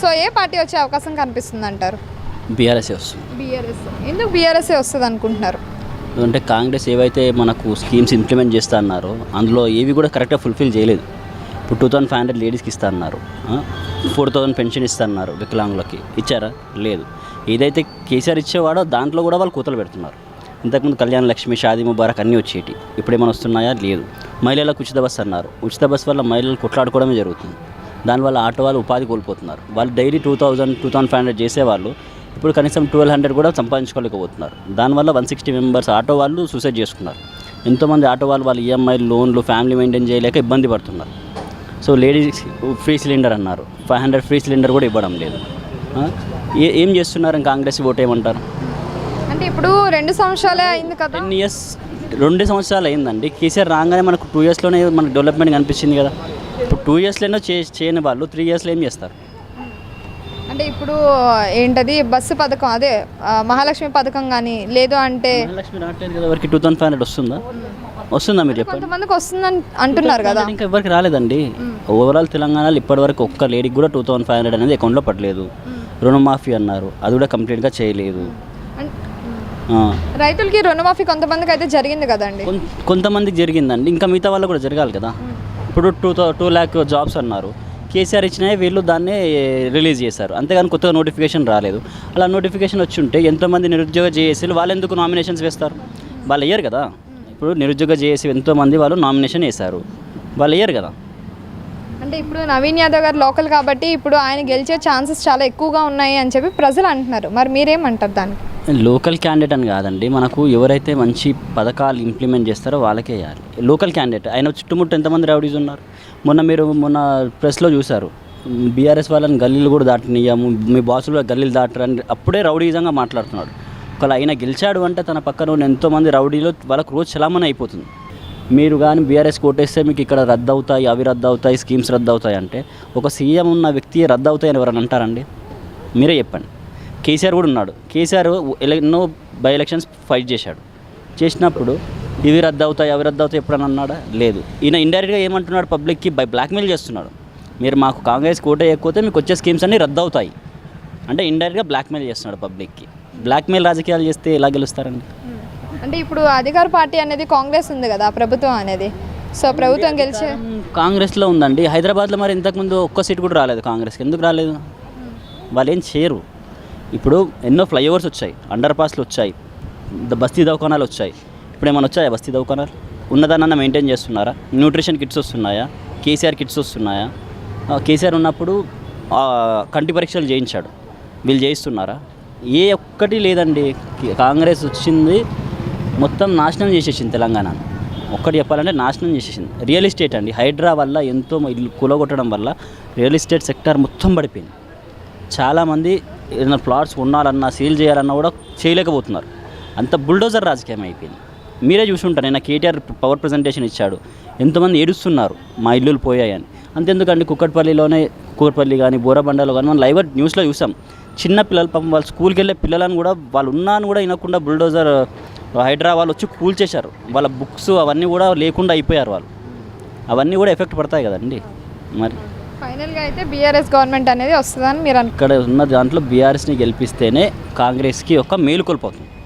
So ఏ party వచ్చే అవకాశం కనిపిస్తుంది అంటారు? బీఆర్ఎస్ఏ వస్తుంది. బీఆర్ఎస్. ఎందుకు బీఆర్ఎస్ఏ వస్తుంది అనుకుంటున్నారు? అంటే కాంగ్రెస్ ఏవైతే మనకు స్కీమ్స్ ఇంప్లిమెంట్ చేస్తా అన్నారో అందులో ఏవి కూడా కరెక్ట్గా ఫుల్ఫిల్ చేయలేదు. ఇప్పుడు 2500 లేడీస్కి ఇస్తా అన్నారు, 4000 పెన్షన్ ఇస్తా అన్నారు, వికలాంగులకి ఇచ్చారా? లేదు. ఏదైతే కేసీఆర్ ఇచ్చేవాడో దాంట్లో కూడా వాళ్ళు కూతలు పెడుతున్నారు. ఇంతకుముందు కళ్యాణ లక్ష్మి, షాదీ ముబారక్ అన్నీ వచ్చేటి, ఇప్పుడు ఏమైనా వస్తున్నాయా? లేదు. మహిళలకు ఉచిత బస్సు అన్నారు, ఉచిత బస్సు వల్ల మహిళలు కొట్లాడుకోవడమే జరుగుతుంది. దానివల్ల ఆటో వాళ్ళు ఉపాధి కోల్పోతున్నారు. వాళ్ళు డైలీ 2500 చేసేవాళ్ళు ఇప్పుడు కనీసం 1200 కూడా సంపాదించుకోలేకపోతున్నారు. దానివల్ల 160 మెంబర్స్ ఆటో వాళ్ళు సూసైడ్ చేసుకున్నారు. ఎంతోమంది ఆటో వాళ్ళు ఈఎంఐ లోన్లు ఫ్యామిలీ మెయింటైన్ చేయలేక ఇబ్బంది పడుతున్నారు. సో లేడీస్ ఫ్రీ సిలిండర్ అన్నారు, 500 ఫ్రీ సిలిండర్ కూడా ఇవ్వడం లేదు. ఏం చేస్తున్నారు? కాంగ్రెస్ ఓటు ఏమంటారు? అంటే ఇప్పుడు 2 సంవత్సరాలే అయింది కదా. 10 ఇయర్స్ 2 సంవత్సరాలు అయిందండి. కేసీఆర్ రాగానే మనకు 2 ఇయర్స్లోనే మనకు డెవలప్మెంట్ కనిపించింది కదా. ఇప్పుడు 2 ఇయర్స్లోనే చేయని వాళ్ళు 3 ఇయర్స్లో ఏం చేస్తారు? అంటే ఇప్పుడు ఏంటది బస్సు పథకం, అదే మహాలక్ష్మి పథకం కానీ లేదు అంటే మహాలక్ష్మి రావట్లేదు కదా. ఎవరికి 2500 వస్తుందా? వస్తుందా మీరు చెప్పండి. కొంతమందికి వస్తుందని అంటున్నారు కదా. ఇంకా ఎవరికి రాలేదండి. ఓవరాల్ తెలంగాణలో ఇప్పటివరకు ఒక్క లేడీకి కూడా 2500 అనేది అకౌంట్లో పడలేదు. రుణమాఫీ అన్నారు, అది కూడా కంప్లీట్గా చేయలేదు. రైతులకి రుణమాఫీ కొంతమందికి అయితే జరిగింది కదండి. కొంతమందికి జరిగిందండి, ఇంకా మిగతా వాళ్ళు కూడా జరగాలి కదా. ఇప్పుడు 2 lakh జాబ్స్ అన్నారు, కేసీఆర్ ఇచ్చినాయి, వీళ్ళు దాన్ని రిలీజ్ చేశారు. అంతేగాని కొత్తగా నోటిఫికేషన్ రాలేదు. అలా నోటిఫికేషన్ వచ్చి ఉంటే ఎంతోమంది నిరుద్యోగ జేఏసీలు వాళ్ళు ఎందుకు నామినేషన్స్ వేస్తారు? వాళ్ళు వేయరు కదా. ఇప్పుడు నిరుద్యోగ జేఏసీ ఎంతోమంది వాళ్ళు నామినేషన్ వేశారు, వాళ్ళు వేయరు కదా. అంటే ఇప్పుడు నవీన్ యాదవ్ గారు లోకల్ కాబట్టి ఇప్పుడు ఆయన గెలిచే ఛాన్సెస్ చాలా ఎక్కువగా ఉన్నాయి అని చెప్పి ప్రజలు అంటున్నారు. మరి మీరేమంటారు దానికి? లోకల్ క్యాండిడేట్ అని కాదండి, మనకు ఎవరైతే మంచి పథకాలు ఇంప్లిమెంట్ చేస్తారో వాళ్ళకే వేయాలి. లోకల్ క్యాండిడేట్ ఆయన చుట్టుముట్టు ఎంతమంది రౌడీస్ ఉన్నారు. మొన్న ప్రెస్లో చూశారు, బీఆర్ఎస్ వాళ్ళని గల్లీలు కూడా దాటనియ్యాము, మీ బాసులు కూడా గల్లీలు దాటరని అప్పుడే రౌడీజంగా మాట్లాడుతున్నాడు. ఒకవేళ ఆయన గెలిచాడు అంటే తన పక్కన ఉన్న ఎంతోమంది రౌడీలు వాళ్ళకు రోజు చలామణి అయిపోతుంది. మీరు కానీ బీఆర్ఎస్ కోటేస్తే మీకు ఇక్కడ రద్దు అవుతాయి, అవి రద్దు అవుతాయి, స్కీమ్స్ రద్దు అవుతాయి అంటే ఒక సీఎం ఉన్న వ్యక్తి రద్దు అవుతాయని ఎవరైనా అంటారండి? మీరే చెప్పండి. కేసీఆర్ కూడా ఉన్నాడు. కేసీఆర్ ఎన్నో బై ఎలక్షన్స్ ఫైట్ చేసినప్పుడు ఇవి రద్దు అవుతాయి, అవి రద్దు అవుతాయి ఎప్పుడన్నా అన్నాడా? లేదు. ఈయన ఇండైరెక్ట్గా ఏమంటున్నాడు, పబ్లిక్కి బ్లాక్మెయిల్ చేస్తున్నాడు. మీరు మాకు కాంగ్రెస్ కోట వేయకపోతే మీకు వచ్చే స్కీమ్స్ అన్నీ రద్దు అవుతాయి అంటే ఇండైరెక్ట్గా బ్లాక్మెయిల్ చేస్తున్నాడు పబ్లిక్కి. బ్లాక్మెయిల్ రాజకీయాలు చేస్తే ఎలా గెలుస్తారండి? అంటే ఇప్పుడు అధికార పార్టీ అనేది కాంగ్రెస్ ఉంది కదా, ప్రభుత్వం అనేది. సో ప్రభుత్వం గెలిచే కాంగ్రెస్లో ఉందండి. హైదరాబాద్లో మరి ఇంతకుముందు ఒక్క సీట్ కూడా రాలేదు కాంగ్రెస్కి. ఎందుకు రాలేదు? వాళ్ళు ఏం చేయరు. ఇప్పుడు ఎన్నో ఫ్లైఓవర్స్ వచ్చాయి, అండర్ పాస్లు వచ్చాయి, బస్తీ దవాఖానాలు వచ్చాయి. ఇప్పుడు ఏమైనా వచ్చాయా బస్తీ దవాఖానాలు? ఉన్నదానన్నా మెయింటైన్ చేస్తున్నారా? న్యూట్రిషన్ కిట్స్ వస్తున్నాయా? కేసీఆర్ కిట్స్ వస్తున్నాయా? కేసీఆర్ ఉన్నప్పుడు కంటి పరీక్షలు చేయించాడు, వీళ్ళు చేయిస్తున్నారా? ఏ ఒక్కటి లేదండి. కాంగ్రెస్ వచ్చింది మొత్తం నాశనం చేసేసింది తెలంగాణను. ఒక్కటి చెప్పాలంటే నాశనం చేసేసింది. రియల్ ఎస్టేట్ అండి, హైడ్రా వల్ల ఎంతో ఇల్లు కూలగొట్టడం వల్ల రియల్ ఎస్టేట్ సెక్టర్ మొత్తం పడిపోయింది. చాలామంది ఏదైనా ప్లాట్స్ కొనాలన్నా సీల్ చేయాలన్నా కూడా చేయలేకపోతున్నారు. అంత బుల్డోజర్ రాజకీయం అయిపోయింది. మీరే చూసి ఉంటారు, నేను కేటీఆర్ పవర్ ప్రజెంటేషన్ ఇచ్చాడు, ఎంతోమంది ఏడుస్తున్నారు మా ఇల్లులు పోయాయని. అంతెందుకండి, కుక్కట్పల్లి కానీ బోరబండలో కానీ మనం లైవ్ న్యూస్లో చూసాం. చిన్న పిల్లలు పాపం వాళ్ళు స్కూల్కి వెళ్ళే పిల్లలను కూడా వాళ్ళు ఉన్నాను కూడా వినకుండా బుల్డోజర్ హైడ్రా వాళ్ళు వచ్చి కూల్చేశారు. వాళ్ళ బుక్స్ అవన్నీ కూడా లేకుండా అయిపోయారు వాళ్ళు. అవన్నీ కూడా ఎఫెక్ట్ పడతాయి కదండి. మరి ఫైనల్గా అయితే బీఆర్ఎస్ గవర్నమెంట్ అనేది వస్తుందని మీరు ఇక్కడ ఉన్న దాంట్లో బీఆర్ఎస్ని గెలిపిస్తేనే కాంగ్రెస్కి ఒక మేలు కోల్పోతుంది.